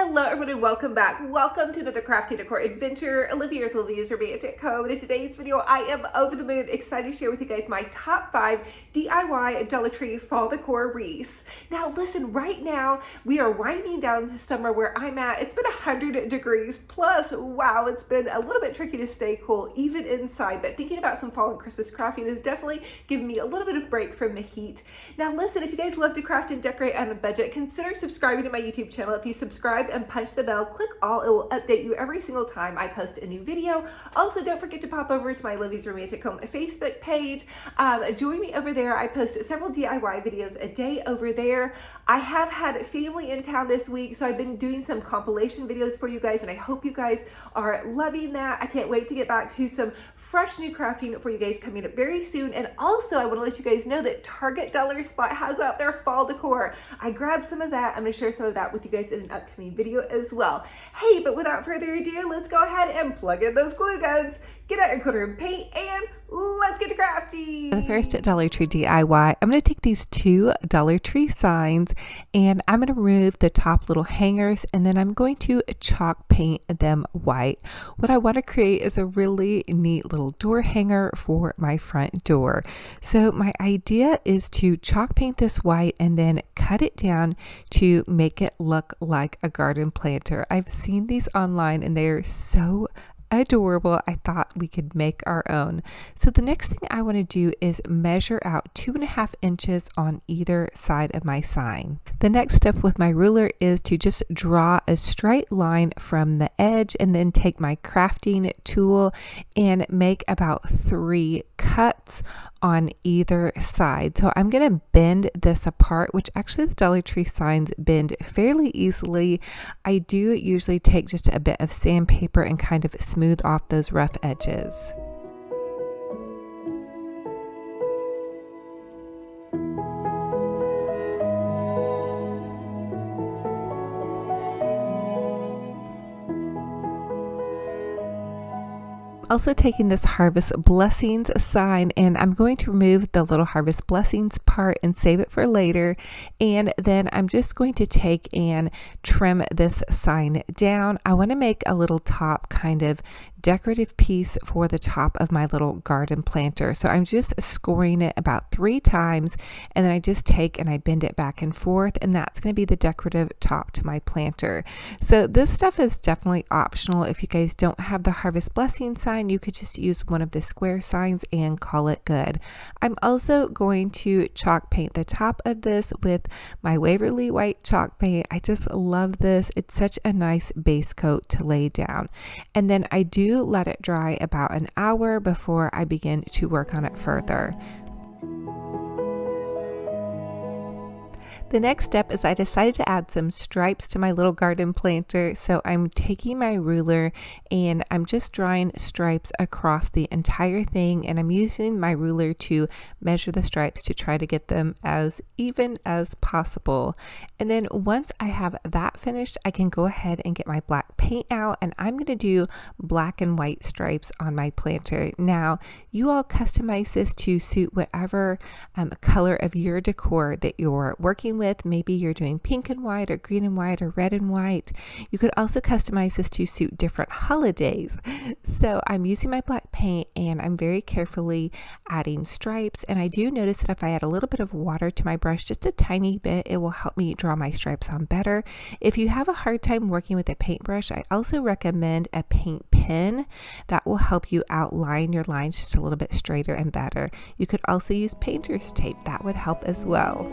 Hello everyone and welcome back. Welcome to another crafty decor adventure. Olivia with Olivias or Deco. And in today's video, I am over the moon excited to share with you guys my top 5 DIY Dollar Tree fall decor wreaths. Now listen, right now we are winding down to summer where I'm at. It's been 100 degrees plus. Wow, it's been a little bit tricky to stay cool even inside, but thinking about some fall and Christmas crafting is definitely giving me a little bit of break from the heat. Now listen, if you guys love to craft and decorate on a budget, consider subscribing to my YouTube channel. If you subscribe and punch the bell, click all, it will update you every single time I post a new video. Also, don't forget to pop over to my Olivia's Romantic Home Facebook page. Join me over there. I post several DIY videos a day over there. I have had family in town this week, so I've been doing some compilation videos for you guys, and I hope you guys are loving that. I can't wait to get back to some fresh new crafting for you guys coming up very soon. And also I want to let you guys know that Target Dollar Spot has out their fall decor. I grabbed some of that. I'm going to share some of that with you guys in an upcoming video as well. Hey, but without further ado, let's go ahead and plug in those glue guns, get out your glitter and paint, and let's get to crafty. The first Dollar Tree DIY, I'm going to take these 2 Dollar Tree signs and I'm going to remove the top little hangers, and then I'm going to chalk paint them white. What I want to create is a really neat little door hanger for my front door. So my idea is to chalk paint this white and then cut it down to make it look like a garden planter. I've seen these online and they're so adorable. I thought we could make our own. So the next thing I want to do is measure out 2.5 inches on either side of my sign. The next step with my ruler is to just draw a straight line from the edge and then take my crafting tool and make about 3 cuts on either side. So I'm going to bend this apart, which actually the Dollar Tree signs bend fairly easily. I do usually take just a bit of sandpaper and kind of smooth off those rough edges. Also taking this Harvest Blessings sign, and I'm going to remove the little Harvest Blessings part and save it for later. And then I'm just going to take and trim this sign down. I want to make a little top kind of decorative piece for the top of my little garden planter. So I'm just scoring it about 3 times, and then I just take and I bend it back and forth, and that's going to be the decorative top to my planter. So this stuff is definitely optional. If you guys don't have the Harvest Blessing sign, you could just use one of the square signs and call it good. I'm also going to chalk paint the top of this with my Waverly white chalk paint. I just love this. It's such a nice base coat to lay down. And then I do let it dry about an hour before I begin to work on it further. The next step is I decided to add some stripes to my little garden planter. So I'm taking my ruler and I'm just drawing stripes across the entire thing, and I'm using my ruler to measure the stripes to try to get them as even as possible. And then once I have that finished, I can go ahead and get my black paint out, and I'm going to do black and white stripes on my planter. Now you all customize this to suit whatever color of your decor that you're working with. Maybe you're doing pink and white or green and white or red and white. You could also customize this to suit different holidays. So I'm using my black paint and I'm very carefully adding stripes, and I do notice that if I add a little bit of water to my brush, just a tiny bit, it will help me draw my stripes on better. If you have a hard time working with a paintbrush, I also recommend a paint pen. That will help you outline your lines just a little bit straighter and better. You could also use painter's tape. That would help as well.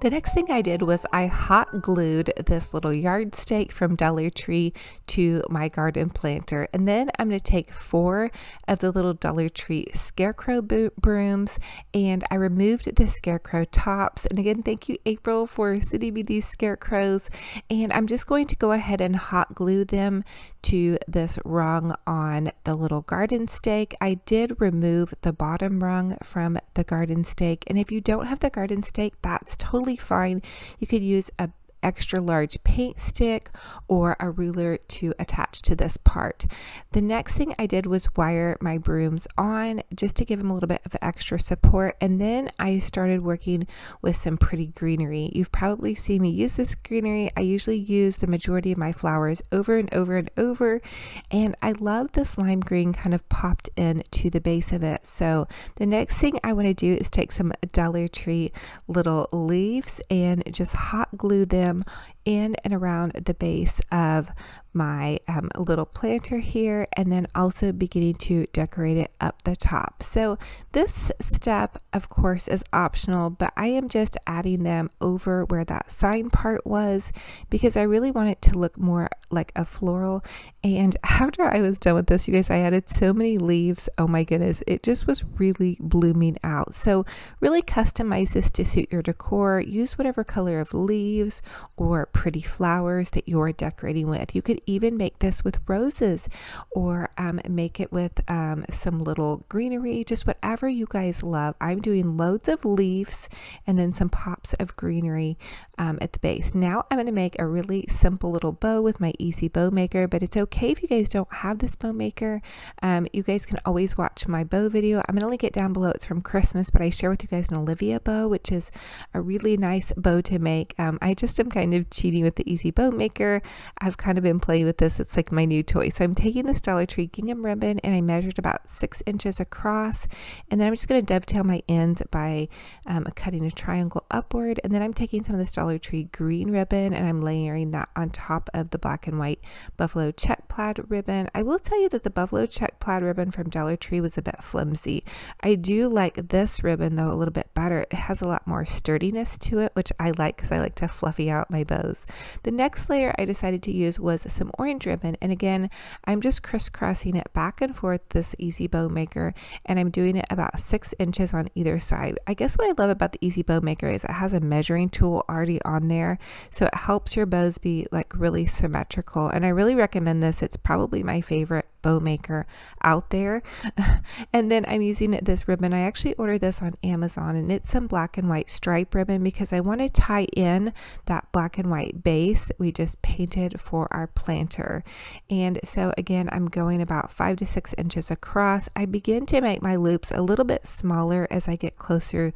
The next thing I did was I hot glued this little yardstake from Dollar Tree to my garden planter. And then I'm going to take 4 of the little Dollar Tree Scarecrow brooms, and I removed the Scarecrow tops. And again, thank you, April, for sending me these scarecrows. And I'm just going to go ahead and hot glue them to this rung on the little garden stake. I did remove the bottom rung from the garden stake. And if you don't have the garden stake, that's totally fine. You could use a extra large paint stick or a ruler to attach to this part. The next thing I did was wire my brooms on just to give them a little bit of extra support, and then I started working with some pretty greenery. You've probably seen me use this greenery. I usually use the majority of my flowers over and over and over, and I love this lime green kind of popped in to the base of it. So the next thing I want to do is take some Dollar Tree little leaves and just hot glue them in and around the base of my little planter here, and then also beginning to decorate it up the top. So this step, of course, is optional, but I am just adding them over where that sign part was because I really want it to look more like a floral. And after I was done with this, you guys, I added so many leaves. Oh my goodness, it just was really blooming out. So really customize this to suit your decor. Use whatever color of leaves or pretty flowers that you're decorating with. You could even make this with roses, or make it with some little greenery, just whatever you guys love. I'm doing loads of leaves and then some pops of greenery at the base. Now I'm going to make a really simple little bow with my easy bow maker, but it's okay if you guys don't have this bow maker. You guys can always watch my bow video. I'm going to link it down below. It's from Christmas, but I share with you guys an Olivia bow, which is a really nice bow to make. I just am kind of cheating with the easy bow maker. I've kind of been playing with this. It's like my new toy. So I'm taking this Dollar Tree gingham ribbon and I measured about 6 inches across, and then I'm just going to dovetail my ends by cutting a triangle upward, and then I'm taking some of this Dollar Tree green ribbon and I'm layering that on top of the black and white buffalo check plaid ribbon. I will tell you that the buffalo check plaid ribbon from Dollar Tree was a bit flimsy. I do like this ribbon though a little bit better. It has a lot more sturdiness to it, which I like because I like to fluffy out my bows. The next layer I decided to use was some orange ribbon, and again I'm just crisscrossing it back and forth, this easy bow maker, and I'm doing it about 6 inches on either side. I guess what I love about the easy bow maker is it has a measuring tool already on there, so it helps your bows be like really symmetrical, and I really recommend this. It's probably my favorite bow maker out there. And then I'm using this ribbon. I actually ordered this on Amazon, and it's some black and white stripe ribbon because I want to tie in that black and white base that we just painted for our planter. And so again, I'm going about 5 to 6 inches across. I begin to make my loops a little bit smaller as I get closer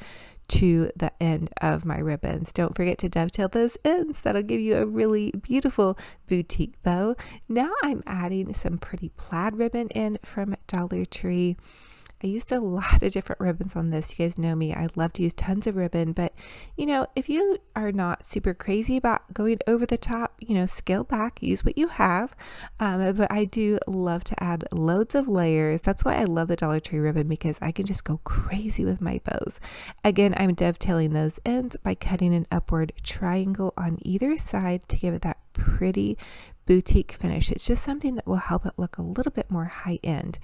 to the end of my ribbons. Don't forget to dovetail those ends. That'll give you a really beautiful boutique bow. Now I'm adding some pretty plaid ribbon in from Dollar Tree. I used a lot of different ribbons on this. You guys know me. I love to use tons of ribbon, but you know, if you are not super crazy about going over the top, you know, scale back, use what you have. But I do love to add loads of layers. That's why I love the Dollar Tree ribbon, because I can just go crazy with my bows. Again, I'm dovetailing those ends by cutting an upward triangle on either side to give it that pretty boutique finish. It's just something that will help it look a little bit more high end.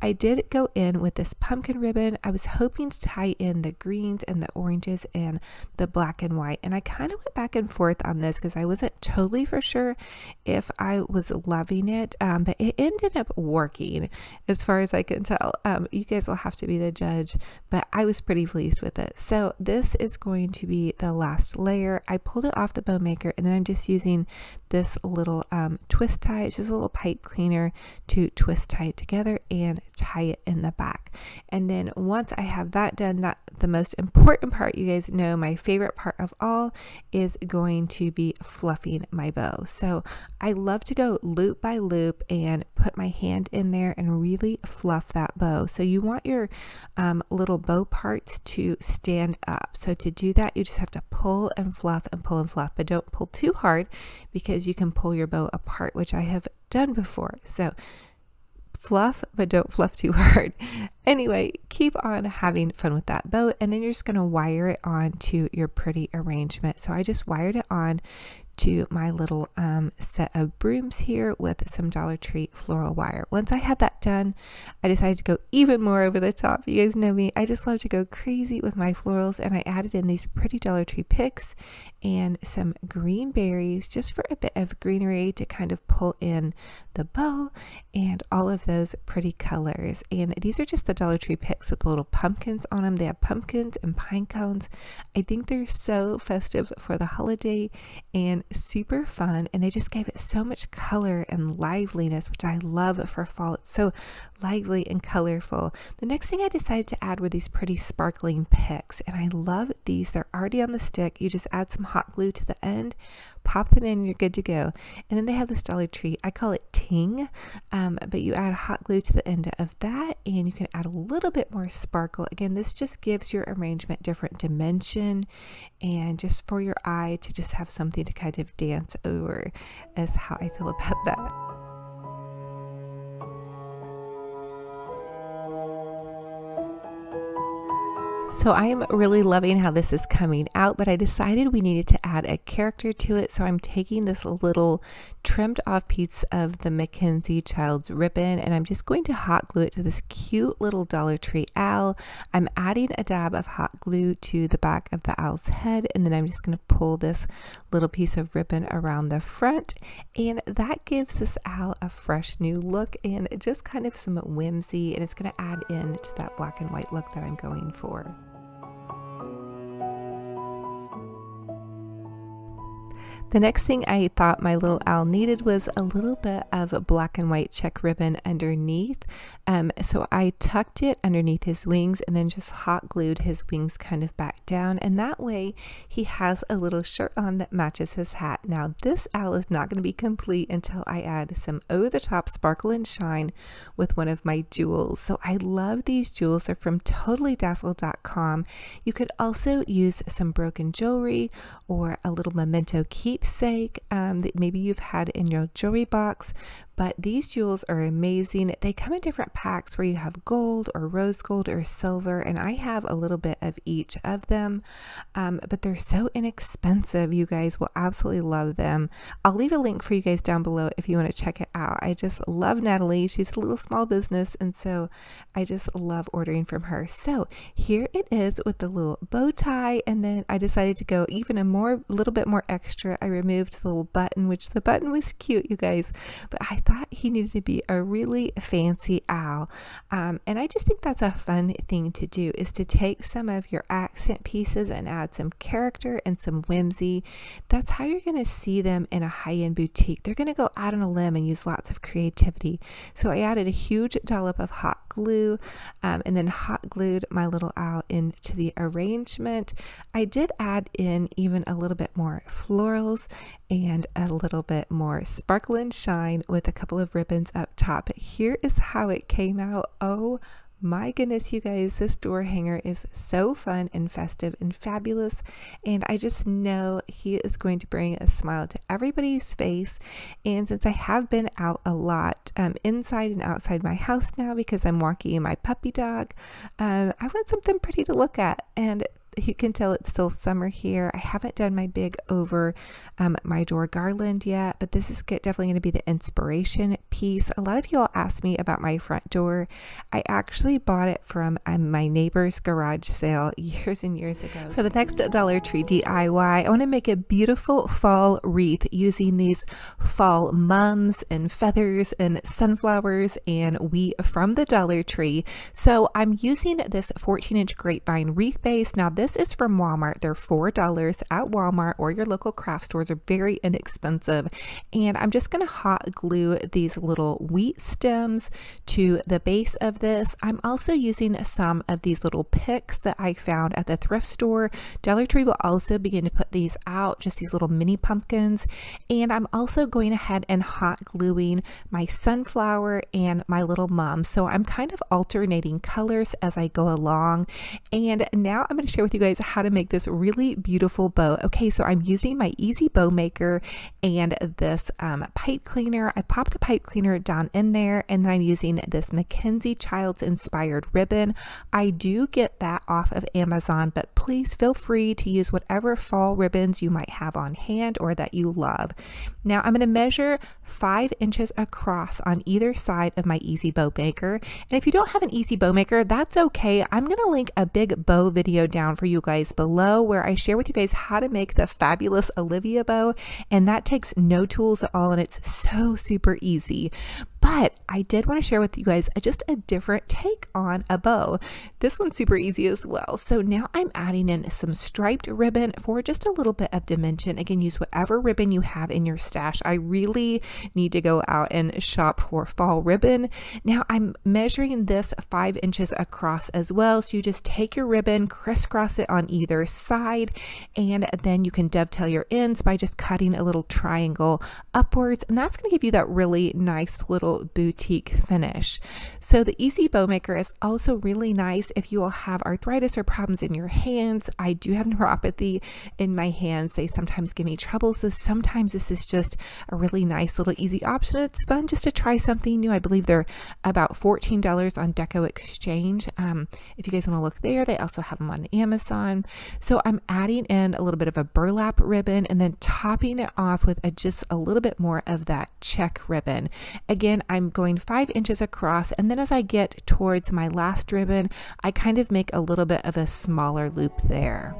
I did go in with this pumpkin ribbon. I was hoping to tie in the greens and the oranges and the black and white, and I kind of went back and forth on this because I wasn't totally for sure if I was loving it, but it ended up working as far as I can tell. You guys will have to be the judge, but I was pretty pleased with it. So this is going to be the last layer. I pulled it off the bow maker, and then I'm just using this little twist tie. It's just a little pipe cleaner to twist tie it together and tie it in the back. And then once I have that done, that the most important part, you guys know my favorite part of all, is going to be fluffing my bow. So I love to go loop by loop and put my hand in there and really fluff that bow. So you want your little bow parts to stand up. So to do that, you just have to pull and fluff and pull and fluff, but don't pull too hard because you can pull your bow apart, which I have done before. So fluff, but don't fluff too hard. Anyway, keep on having fun with that bow, and then you're just going to wire it on to your pretty arrangement. So I just wired it on to my little set of brooms here with some Dollar Tree floral wire. Once I had that done, I decided to go even more over the top. You guys know me, I just love to go crazy with my florals, and I added in these pretty Dollar Tree picks and some green berries just for a bit of greenery to kind of pull in the bow and all of those pretty colors. And these are just the Dollar Tree picks with the little pumpkins on them. They have pumpkins and pine cones. I think they're so festive for the holiday and super fun, and they just gave it so much color and liveliness, which I love for fall. It's so lively and colorful. The next thing I decided to add were these pretty sparkling picks, and I love these. They're already on the stick. You just add some hot glue to the end, pop them in, and you're good to go. And then they have this Dollar Tree, I call it Ting, but you add hot glue to the end of that, and you can add a little bit more sparkle. Again, this just gives your arrangement different dimension, and just for your eye to just have something to kind of dance over is how I feel about that. So I am really loving how this is coming out, but I decided we needed to add a character to it. So I'm taking this little trimmed off piece of the Mackenzie Childs ribbon, and I'm just going to hot glue it to this cute little Dollar Tree owl. I'm adding a dab of hot glue to the back of the owl's head, and then I'm just going to pull this little piece of ribbon around the front, and that gives this owl a fresh new look and just kind of some whimsy, and it's going to add in to that black and white look that I'm going for. The next thing I thought my little owl needed was a little bit of black and white check ribbon underneath. So I tucked it underneath his wings and then just hot glued his wings kind of back down. And that way he has a little shirt on that matches his hat. Now this owl is not going to be complete until I add some over the top sparkle and shine with one of my jewels. So I love these jewels. They're from totallydazzle.com. You could also use some broken jewelry or a little memento keepsake that maybe you've had in your jewelry box. But these jewels are amazing. They come in different packs where you have gold or rose gold or silver, and I have a little bit of each of them. But they're so inexpensive. You guys will absolutely love them. I'll leave a link for you guys down below if you want to check it out. I just love Natalie. She's a little small business, and so I just love ordering from her. So here it is with the little bow tie, and then I decided to go even a little bit more extra. I removed the little button, which the button was cute, you guys, but I thought he needed to be a really fancy owl. And I just think that's a fun thing to do, is to take some of your accent pieces and add some character and some whimsy. That's how you're going to see them in a high-end boutique. They're going to go out on a limb and use lots of creativity. So I added a huge dollop of hot glue and then hot glued my little owl into the arrangement. I did add in even a little bit more florals and a little bit more sparkle and shine with a couple of ribbons up top. But here is how it came out. Oh my goodness, you guys, this door hanger is so fun and festive and fabulous, and I just know he is going to bring a smile to everybody's face. And since I have been out a lot inside and outside my house now because I'm walking my puppy dog, I want something pretty to look at, and you can tell it's still summer here. I haven't done my big over my door garland yet, but this is definitely going to be the inspiration piece. A lot of you all asked me about my front door. I actually bought it from my neighbor's garage sale years and years ago. For the next Dollar Tree DIY, I want to make a beautiful fall wreath using these fall mums and feathers and sunflowers and wheat from the Dollar Tree. So I'm using this 14-inch grapevine wreath base. Now this is from Walmart. They're $4 at Walmart or your local craft stores. Are very inexpensive. And I'm just going to hot glue these little wheat stems to the base of this. I'm also using some of these little picks that I found at the thrift store. Dollar Tree will also begin to put these out, just these little mini pumpkins. And I'm also going ahead and hot gluing my sunflower and my little mum. So I'm kind of alternating colors as I go along. And now I'm going to share with with you guys how to make this really beautiful bow. Okay, so I'm using my Easy Bow Maker and this pipe cleaner. I pop the pipe cleaner down in there, and then I'm using this Mackenzie Childs inspired ribbon. I do get that off of Amazon, but please feel free to use whatever fall ribbons you might have on hand or that you love. Now I'm going to measure 5 inches across on either side of my Easy Bow Maker. And if you don't have an Easy Bow Maker, that's okay. I'm going to link a big bow video down for you guys below where I share with you guys how to make the fabulous Olivia bow, and that takes no tools at all, and it's so super easy. But I did want to share with you guys just a different take on a bow. This one's super easy as well. So now I'm adding in some striped ribbon for just a little bit of dimension. Again, use whatever ribbon you have in your stash. I really need to go out and shop for fall ribbon. Now I'm measuring this 5 inches across as well. So you just take your ribbon, crisscross it on either side, and then you can dovetail your ends by just cutting a little triangle upwards. And that's going to give you that really nice little boutique finish. So the Easy Bow Maker is also really nice if you will have arthritis or problems in your hands. I do have neuropathy in my hands. They sometimes give me trouble. So sometimes this is just a really nice little easy option. It's fun just to try something new. I believe they're about $14 on Deco Exchange. If you guys want to look there, they also have them on Amazon. So I'm adding in a little bit of a burlap ribbon and then topping it off with just a little bit more of that check ribbon. Again, I'm going 5 inches across, and then as I get towards my last ribbon, I kind of make a little bit of a smaller loop there.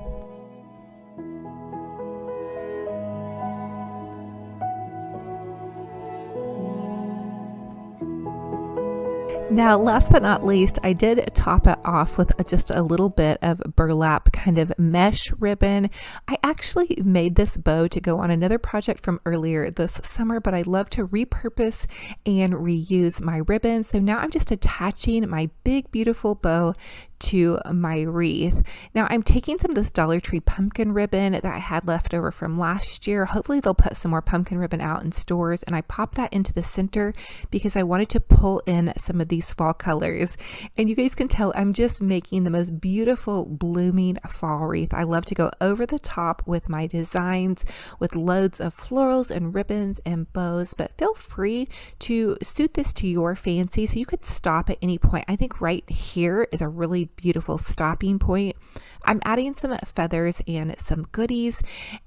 Now, last but not least, I did top it off with just a little bit of burlap kind of mesh ribbon. I actually made this bow to go on another project from earlier this summer, but I love to repurpose and reuse my ribbon. So now I'm just attaching my big, beautiful bow to my wreath. Now I'm taking some of this Dollar Tree pumpkin ribbon that I had left over from last year. Hopefully they'll put some more pumpkin ribbon out in stores, and I popped that into the center because I wanted to pull in some of these fall colors. And you guys can tell I'm just making the most beautiful blooming fall wreath. I love to go over the top with my designs with loads of florals and ribbons and bows, but feel free to suit this to your fancy. So you could stop at any point. I think right here is a really beautiful stopping point. I'm adding some feathers and some goodies,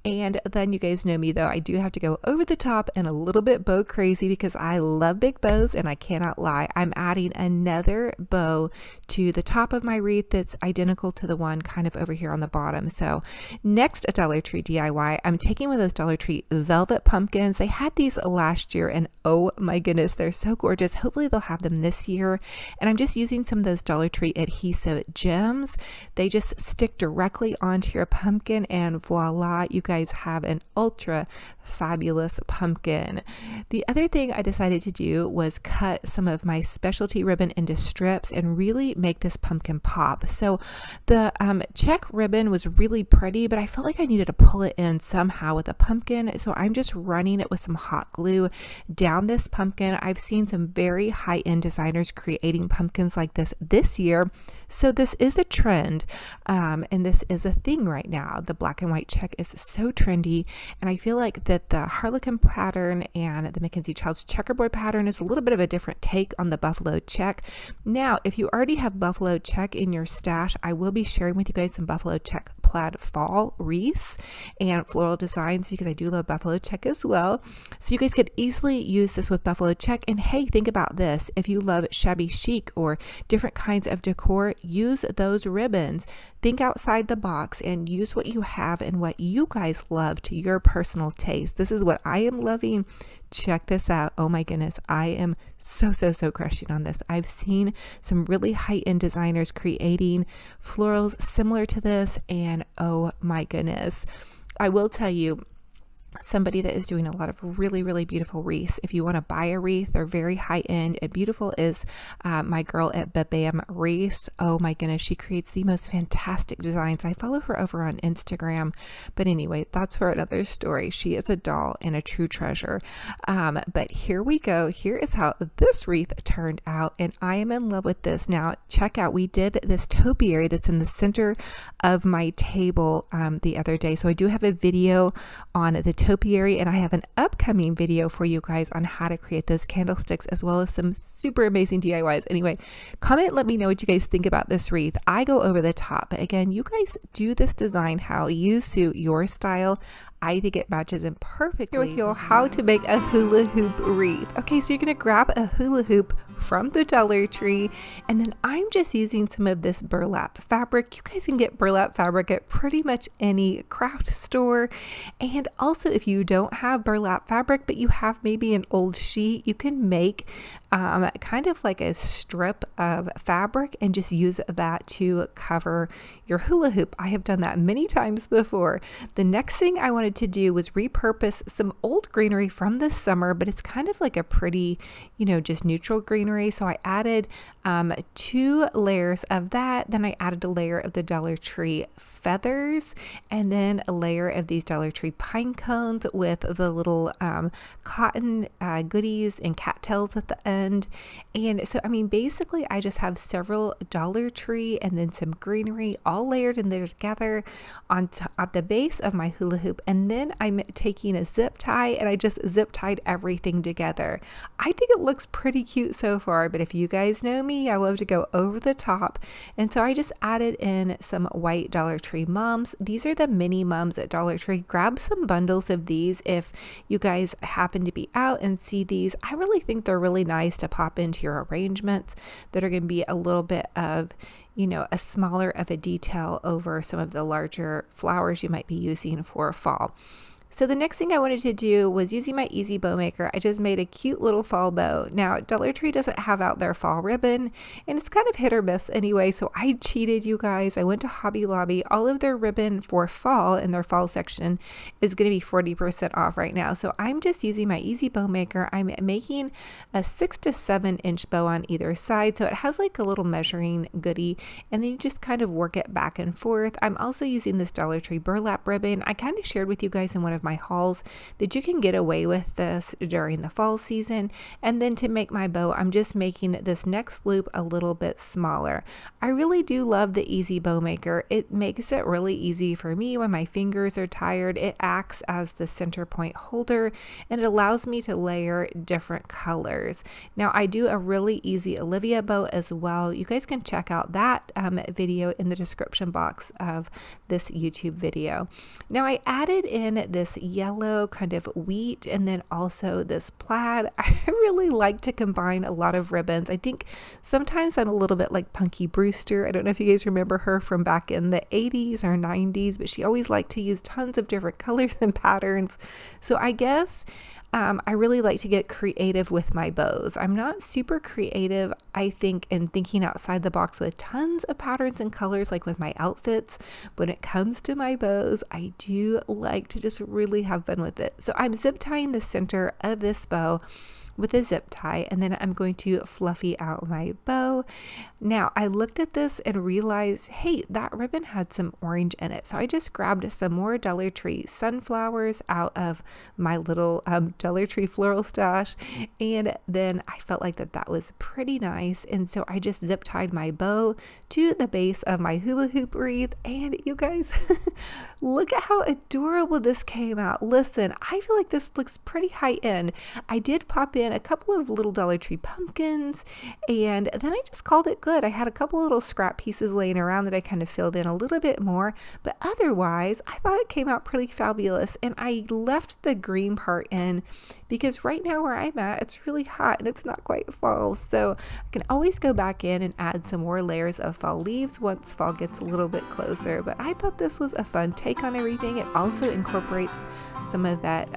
and then you guys know me though, I do have to go over the top and a little bit bow crazy because I love big bows, and I cannot lie. I'm adding another bow to the top of my wreath that's identical to the one kind of over here on the bottom. So next, a Dollar Tree DIY, I'm taking one of those Dollar Tree velvet pumpkins. They had these last year, and oh my goodness, they're so gorgeous. Hopefully they'll have them this year. And I'm just using some of those Dollar Tree adhesive gems. They just stick directly onto your pumpkin, and voila, you guys have an ultra fabulous pumpkin. The other thing I decided to do was cut some of my specialty ribbon into strips and really make this pumpkin pop. So the check ribbon was really pretty, but I felt like I needed to pull it in somehow with a pumpkin. So I'm just running it with some hot glue down this pumpkin. I've seen some very high-end designers creating pumpkins like this year. So this is a trend, and this is a thing right now. The black and white check is so trendy, and I feel like that the Harlequin pattern and the Mackenzie Childs checkerboard pattern is a little bit of a different take on the buffalo check. Now, if you already have buffalo check in your stash, I will be sharing with you guys some buffalo check plaid fall wreaths and floral designs because I do love buffalo check as well. So you guys could easily use this with buffalo check. And hey, think about this. If you love shabby chic or different kinds of decor, use those ribbons. Think outside the box and use what you have and what you guys love to your personal taste. This is what I am loving. Check this out. Oh my goodness. I am so crushing on this. I've seen some really high-end designers creating florals similar to this, and oh my goodness. I will tell you, somebody that is doing a lot of really beautiful wreaths. If you want to buy a wreath, they're very high end and beautiful, is my girl at Bam Wreaths. Oh my goodness, she creates the most fantastic designs. I follow her over on Instagram, but anyway, that's for another story. She is a doll and a true treasure. But here we go. Here is how this wreath turned out, and I am in love with this. Now check out, we did this topiary that's in the center of my table the other day, so I do have a video on the topiary, and I have an upcoming video for you guys on how to create those candlesticks, as well as some super amazing DIYs. Anyway, comment, let me know what you guys think about this wreath. I go over the top, but again, you guys do this design how you suit your style. I think it matches in perfectly with you how to make a hula hoop wreath. Okay, so you're gonna grab a hula hoop from the Dollar Tree, and then I'm just using some of this burlap fabric. You guys can get burlap fabric at pretty much any craft store, and also if you don't have burlap fabric but you have maybe an old sheet, you can make kind of like a strip of fabric and just use that to cover your hula hoop. I have done that many times before. The next thing I wanted to do was repurpose some old greenery from this summer, but it's kind of like a pretty, just neutral greenery. So I added 2 layers of that. Then I added a layer of the Dollar Tree feathers, and then a layer of these Dollar Tree pine cones with the little cotton goodies and cattails at the end. And so, basically I just have several Dollar Tree and then some greenery all layered in there together at the base of my hula hoop. And then I'm taking a zip tie, and I just zip tied everything together. I think it looks pretty cute so far, but if you guys know me, I love to go over the top. And so I just added in some white Dollar Tree mums. These are the mini mums at Dollar Tree. Grab some bundles of these if you guys happen to be out and see these. I really think they're really nice to pop into your arrangements that are going to be a little bit of, a smaller of a detail over some of the larger flowers you might be using for fall. So the next thing I wanted to do was using my Easy Bow Maker. I just made a cute little fall bow. Now, Dollar Tree doesn't have out their fall ribbon, and it's kind of hit or miss anyway, so I cheated, you guys. I went to Hobby Lobby. All of their ribbon for fall in their fall section is going to be 40% off right now. So I'm just using my Easy Bow Maker. I'm making a 6 to 7 inch bow on either side, so it has like a little measuring goodie, and then you just kind of work it back and forth. I'm also using this Dollar Tree burlap ribbon. I kind of shared with you guys in one of my hauls that you can get away with this during the fall season. And then to make my bow, I'm just making this next loop a little bit smaller. I really do love the Easy Bow Maker. It makes it really easy for me when my fingers are tired. It acts as the center point holder, and it allows me to layer different colors. Now I do a really easy Olivia bow as well. You guys can check out that video in the description box of this YouTube video. Now I added in this yellow kind of wheat and then also this plaid. I really like to combine a lot of ribbons. I think sometimes I'm a little bit like Punky Brewster. I don't know if you guys remember her from back in the 80s or 90s, but she always liked to use tons of different colors and patterns. So I guess I really like to get creative with my bows. I'm not super creative, I think, in thinking outside the box with tons of patterns and colors like with my outfits. When it comes to my bows, I do like to just really have fun with it. So I'm zip tying the center of this bow with a zip tie, and then I'm going to fluffy out my bow. Now I looked at this and realized, hey, that ribbon had some orange in it. So I just grabbed some more Dollar Tree sunflowers out of my little Dollar Tree floral stash, and then I felt like that was pretty nice, and so I just zip tied my bow to the base of my hula hoop wreath. And you guys, look at how adorable this came out. Listen, I feel like this looks pretty high end. I did pop in a couple of little Dollar Tree pumpkins, and then I just called it good. I had a couple little scrap pieces laying around that I kind of filled in a little bit more, but otherwise I thought it came out pretty fabulous. And I left the green part in because right now where I'm at, it's really hot and it's not quite fall, so I can always go back in and add some more layers of fall leaves once fall gets a little bit closer. But I thought this was a fun take on everything. It also incorporates some of that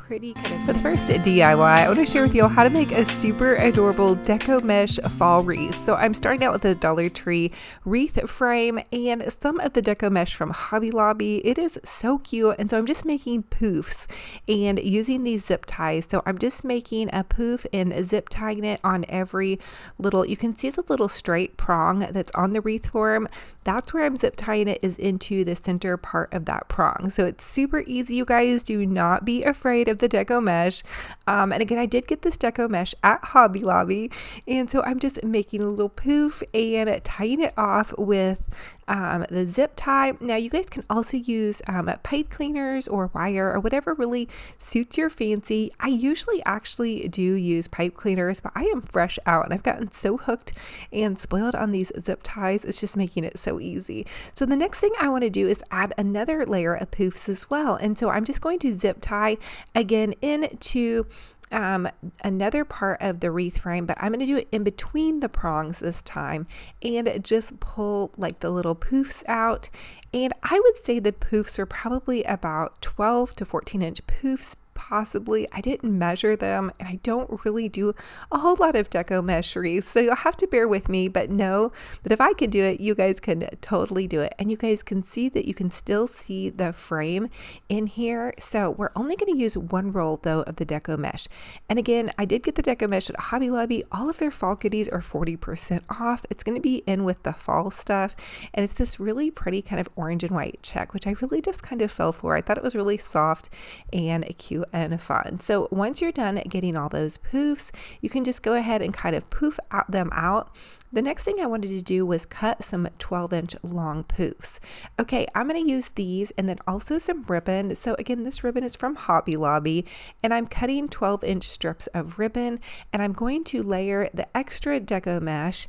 pretty kind of... But first, DIY, I want to share with you all how to make a super adorable Deco mesh fall wreath. So I'm starting out with a Dollar Tree wreath frame and some of the Deco mesh from Hobby Lobby. It is so cute, and so I'm just making poofs and using these zip ties. So I'm just making a poof and zip tying it on every little... You can see the little straight prong that's on the wreath form. That's where I'm zip tying it, is into the center part of that prong. So it's super easy, you guys. Do not be afraid of the Deco mesh. And again, I did get this Deco mesh at Hobby Lobby, and so I'm just making a little poof and tying it off with the zip tie. Now you guys can also use pipe cleaners or wire or whatever really suits your fancy. I usually actually do use pipe cleaners, but I am fresh out and I've gotten so hooked and spoiled on these zip ties. It's just making it so easy. So the next thing I want to do is add another layer of poofs as well. And so I'm just going to zip tie again into another part of the wreath frame, but I'm going to do it in between the prongs this time and just pull like the little poofs out. And I would say the poofs are probably about 12 to 14 inch poofs. Possibly. I didn't measure them, and I don't really do a whole lot of Deco mesh wreaths, so you'll have to bear with me, but know that if I can do it, you guys can totally do it. And you guys can see that you can still see the frame in here. So we're only going to use one roll though of the Deco mesh. And again, I did get the Deco mesh at Hobby Lobby. All of their fall goodies are 40% off. It's going to be in with the fall stuff, and it's this really pretty kind of orange and white check, which I really just kind of fell for. I thought it was really soft and cute and fun. So once you're done getting all those poofs, you can just go ahead and kind of poof them out. The next thing I wanted to do was cut some 12-inch long poofs. Okay, I'm going to use these and then also some ribbon. So again, this ribbon is from Hobby Lobby, and I'm cutting 12-inch strips of ribbon, and I'm going to layer the extra Deco mesh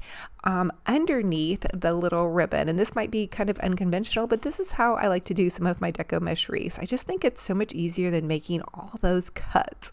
underneath the little ribbon. And this might be kind of unconventional, but this is how I like to do some of my Deco mesh wreaths. I just think it's so much easier than making all those cuts.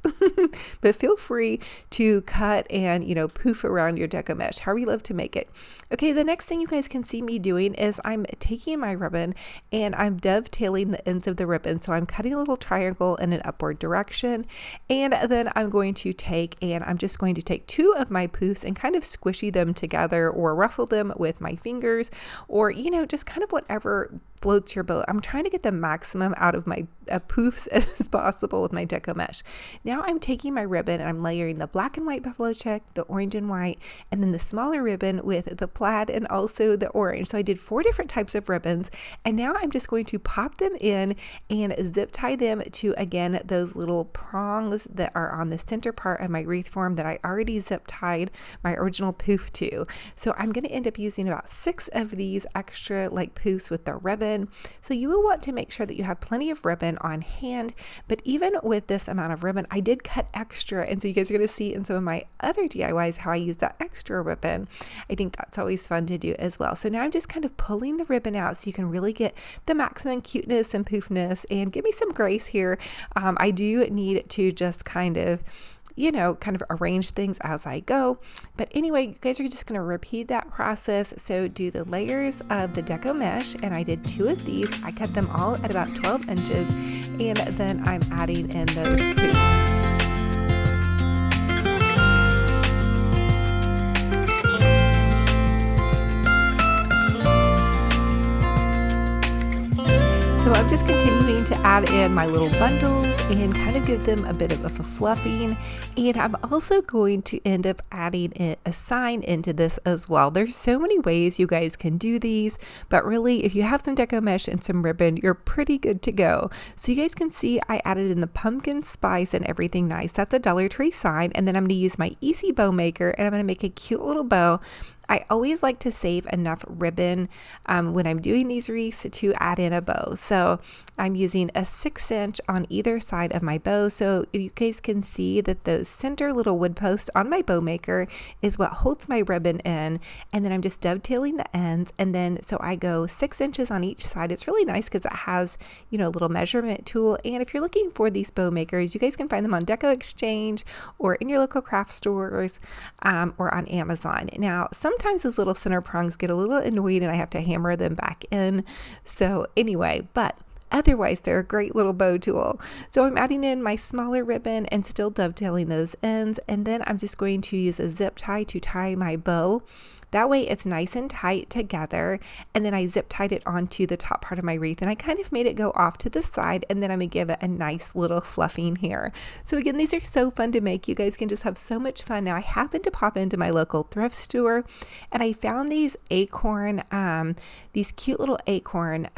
But feel free to cut and, you know, poof around your Deco mesh, however you love to make it. Okay, the next thing you guys can see me doing is I'm taking my ribbon and I'm dovetailing the ends of the ribbon. So I'm cutting a little triangle in an upward direction, and then I'm going to take two of my poofs and kind of squishy them together or ruffle them with my fingers, or, you know, just kind of whatever floats your boat. I'm trying to get the maximum out of my poofs as possible with my Deco mesh. Now I'm taking my ribbon and I'm layering the black and white buffalo check, the orange and white, and then the smaller ribbon with the plaid and also the orange. So I did 4 different types of ribbons, and now I'm just going to pop them in and zip tie them to, again, those little prongs that are on the center part of my wreath form that I already zip tied my original poof to. So I'm going to end up using about 6 of these extra like poofs with the ribbon. So you will want to make sure that you have plenty of ribbon on hand, but even with this amount of ribbon, I did cut extra, and so you guys are going to see in some of my other DIYs how I use that extra ribbon. I think that's always fun to do as well. So now I'm just kind of pulling the ribbon out so you can really get the maximum cuteness and poofness, and give me some grace here. I do need to just kind of, you know, kind of arrange things as I go. But anyway, you guys are just going to repeat that process. So do the layers of the Deco mesh, and I did 2 of these. I cut them all at about 12 inches, and then I'm adding in those poofs. So I'm just continuing to add in my little bundles and kind of give them a bit of a fluffing. And I'm also going to end up adding a sign into this as well. There's so many ways you guys can do these, but really if you have some Deco mesh and some ribbon, you're pretty good to go. So you guys can see I added in the pumpkin spice and everything nice. That's a Dollar Tree sign. And then I'm going to use my Easy Bow Maker, and I'm going to make a cute little bow. I always like to save enough ribbon when I'm doing these wreaths to add in a bow. So I'm using a 6-inch on either side of my bow. So you guys can see that those center little wood posts on my bow maker is what holds my ribbon in. And then I'm just dovetailing the ends. And then so I go 6 inches on each side. It's really nice because it has, you know, a little measurement tool. And if you're looking for these bow makers, you guys can find them on Deco Exchange or in your local craft stores or on Amazon. Now, sometimes those little center prongs get a little annoyed and I have to hammer them back in. So anyway, but otherwise they're a great little bow tool. So I'm adding in my smaller ribbon and still dovetailing those ends, and then I'm just going to use a zip tie to tie my bow. That way it's nice and tight together, and then I zip tied it onto the top part of my wreath, and I kind of made it go off to the side, and then I'm going to give it a nice little fluffing here. So again, these are so fun to make. You guys can just have so much fun. Now I happened to pop into my local thrift store, and I found these acorn, these cute little acorn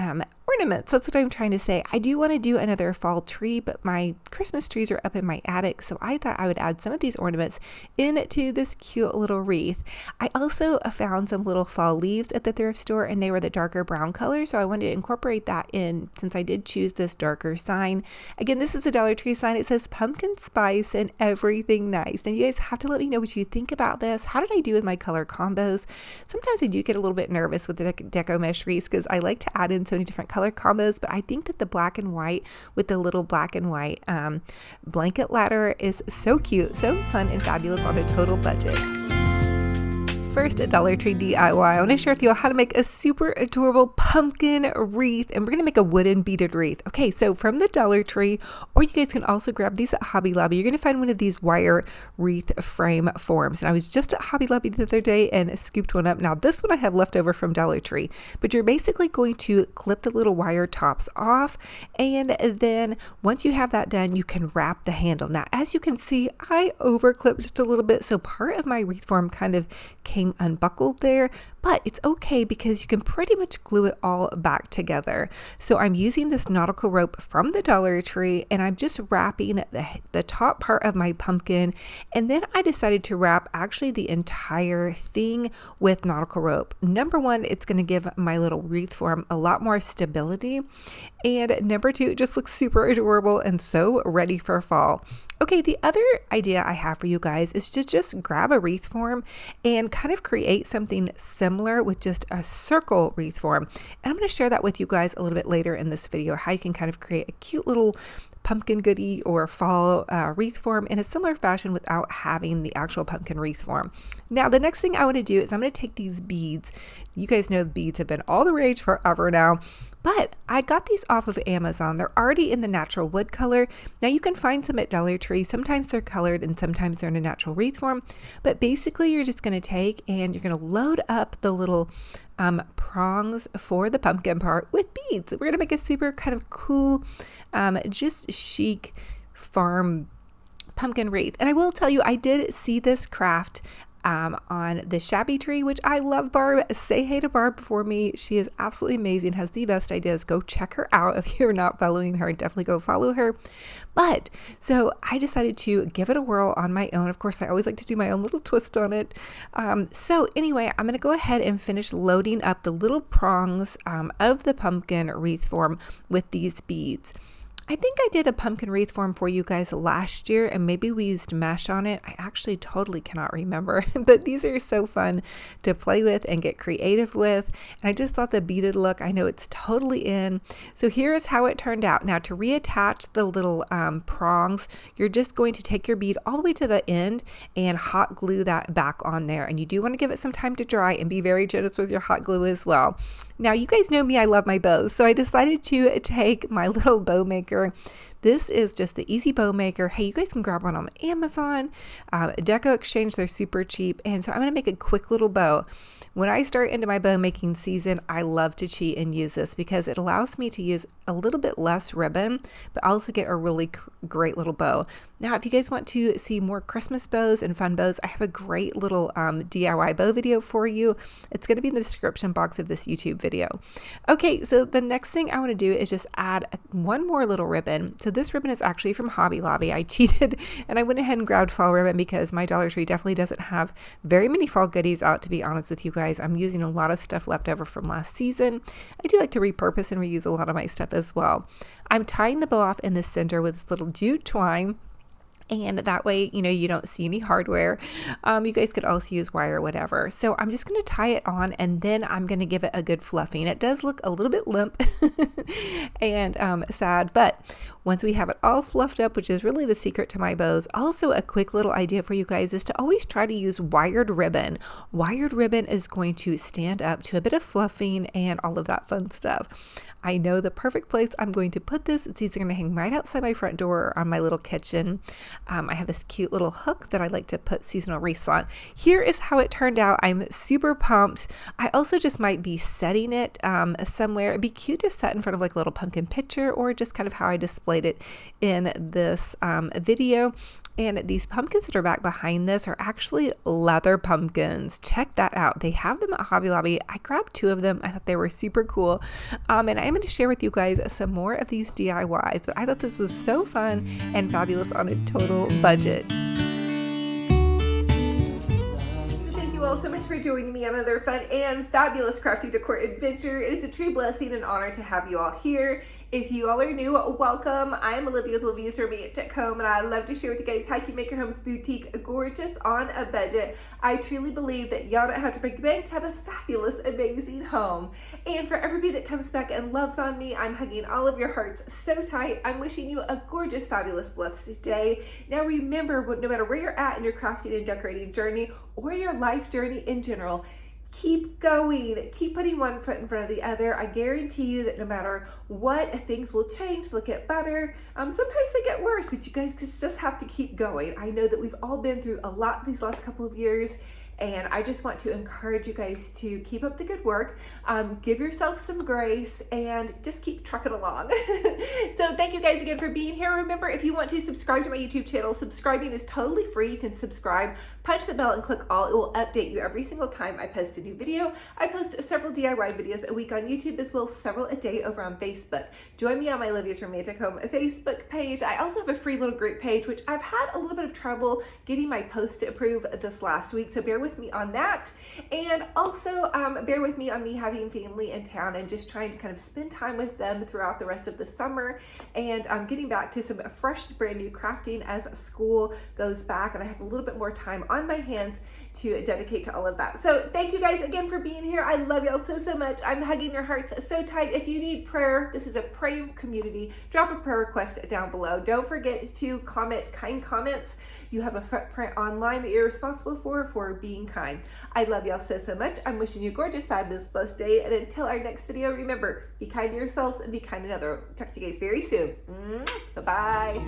ornaments. That's what I'm trying to say. I do want to do another fall tree, but my Christmas trees are up in my attic, so I thought I would add some of these ornaments into this cute little wreath. I also found some little fall leaves at the thrift store, and they were the darker brown color, so I wanted to incorporate that in since I did choose this darker sign. Again, this is a Dollar Tree sign. It says pumpkin spice and everything nice. And you guys have to let me know what you think about this. How did I do with my color combos? Sometimes I do get a little bit nervous with the Deco mesh wreaths because I like to add in so many different color combos, but I think that the black and white with the little black and white blanket ladder is so cute, so fun and fabulous on a total budget. First, a Dollar Tree DIY. I want to share with you how to make a super adorable pumpkin wreath, and we're going to make a wooden beaded wreath. Okay, so from the Dollar Tree, or you guys can also grab these at Hobby Lobby. You're going to find one of these wire wreath frame forms, and I was just at Hobby Lobby the other day and scooped one up. Now this one I have left over from Dollar Tree, but you're basically going to clip the little wire tops off, and then once you have that done, you can wrap the handle. Now as you can see, I over clipped just a little bit, so part of my wreath form kind of came unbuckled there, but it's okay because you can pretty much glue it all back together. So I'm using this nautical rope from the Dollar Tree, and I'm just wrapping the top part of my pumpkin, and then I decided to wrap actually the entire thing with nautical rope. Number one, it's going to give my little wreath form a lot more stability, and number two, it just looks super adorable and so ready for fall. Okay, the other idea I have for you guys is to just grab a wreath form and kind of create something similar with just a circle wreath form. And I'm going to share that with you guys a little bit later in this video, how you can kind of create a cute little pumpkin goodie or fall wreath form in a similar fashion without having the actual pumpkin wreath form. Now, the next thing I want to do is I'm going to take these beads. You guys know beads have been all the rage forever now, but I got these off of Amazon. They're already in the natural wood color. Now you can find some at Dollar Tree. Sometimes they're colored and sometimes they're in a natural wreath form, but basically you're just going to take and you're going to load up the little prongs for the pumpkin part with beads. We're going to make a super kind of cool, just chic farm pumpkin wreath. And I will tell you, I did see this craft on the Shabby Tree, which I love. Barb, say hey to Barb for me. She is absolutely amazing, has the best ideas. Go check her out. If you're not following her, definitely go follow her. But so I decided to give it a whirl on my own. Of course, I always like to do my own little twist on it. So anyway, I'm going to go ahead and finish loading up the little prongs of the pumpkin wreath form with these beads. I think I did a pumpkin wreath form for you guys last year, and maybe we used mesh on it. I actually totally cannot remember, but these are so fun to play with and get creative with. And I just thought the beaded look, I know it's totally in. So here is how it turned out. Now to reattach the little prongs, you're just going to take your bead all the way to the end and hot glue that back on there. And you do want to give it some time to dry and be very generous with your hot glue as well. Now you guys know me, I love my bows. So I decided to take my little bow maker. This is just the Easy Bow Maker. Hey, you guys can grab one on Amazon, Deco Exchange, they're super cheap. And so I'm going to make a quick little bow. When I start into my bow making season, I love to cheat and use this because it allows me to use a little bit less ribbon, but also get a really great little bow. Now, if you guys want to see more Christmas bows and fun bows, I have a great little DIY bow video for you. It's going to be in the description box of this YouTube video. Okay, so the next thing I want to do is just add one more little ribbon. So this ribbon is actually from Hobby Lobby. I cheated and I went ahead and grabbed fall ribbon because my Dollar Tree definitely doesn't have very many fall goodies out, to be honest with you guys. I'm using a lot of stuff left over from last season. I do like to repurpose and reuse a lot of my stuff as well. I'm tying the bow off in the center with this little jute twine. And that way, you know, you don't see any hardware. You guys could also use wire or whatever. So I'm just going to tie it on, and then I'm going to give it a good fluffing. It does look a little bit limp and sad, but once we have it all fluffed up, which is really the secret to my bows. Also, a quick little idea for you guys is to always try to use wired ribbon. Wired ribbon is going to stand up to a bit of fluffing and all of that fun stuff. I know the perfect place I'm going to put this. It's either going to hang right outside my front door or on my little kitchen. I have this cute little hook that I like to put seasonal wreaths on. Here is how it turned out. I'm super pumped. I also just might be setting it somewhere. It'd be cute to set in front of like a little pumpkin picture, or just kind of how I displayed it in this video. And these pumpkins that are back behind this are actually leather pumpkins. Check that out. They have them at Hobby Lobby. I grabbed 2 of them. I thought they were super cool. And I'm going to share with you guys some more of these DIYs. But I thought this was so fun and fabulous on a total budget. Thank you all so much for joining me on another fun and fabulous crafty decor adventure. It is a true blessing and honor to have you all here. If you all are new, welcome. I am Olivia with Olivias from Deco, and I love to share with you guys how you can make your home's boutique gorgeous on a budget. I truly believe that y'all don't have to break the bank to have a fabulous, amazing home. And for everybody that comes back and loves on me, I'm hugging all of your hearts so tight. I'm wishing you a gorgeous, fabulous, blessed day. Now remember, no matter where you're at in your crafting and decorating journey, or your life journey in general, keep going. Keep putting one foot in front of the other. I guarantee you that no matter what, things will change, they'll get better. Sometimes they get worse, but you guys just have to keep going. I know that we've all been through a lot these last couple of years, and I just want to encourage you guys to keep up the good work, give yourself some grace, and just keep trucking along. So thank you guys again for being here. Remember, if you want to subscribe to my YouTube channel, subscribing is totally free. You can subscribe, punch the bell, and click all. It will update you every single time I post a new video. I post several DIY videos a week on YouTube, as well as several a day over on Facebook. Join me on my Olivia's Romantic Home Facebook page. I also have a free little group page, which I've had a little bit of trouble getting my post to approve this last week, so bear with me on that. And also bear with me on me having family in town and just trying to kind of spend time with them throughout the rest of the summer, and getting back to some fresh, brand new crafting as school goes back, and I have a little bit more time on my hands to dedicate to all of that. So thank you guys again for being here. I love y'all so much. I'm hugging your hearts so tight. If you need prayer, this is a praying community. Drop a prayer request down below. Don't forget to comment kind comments. You have a footprint online that you're responsible for being kind. I love y'all so much. I'm wishing you a gorgeous, fabulous, blessed day. And until our next video, remember, be kind to yourselves and be kind to another. Talk to you guys very soon. Bye-bye.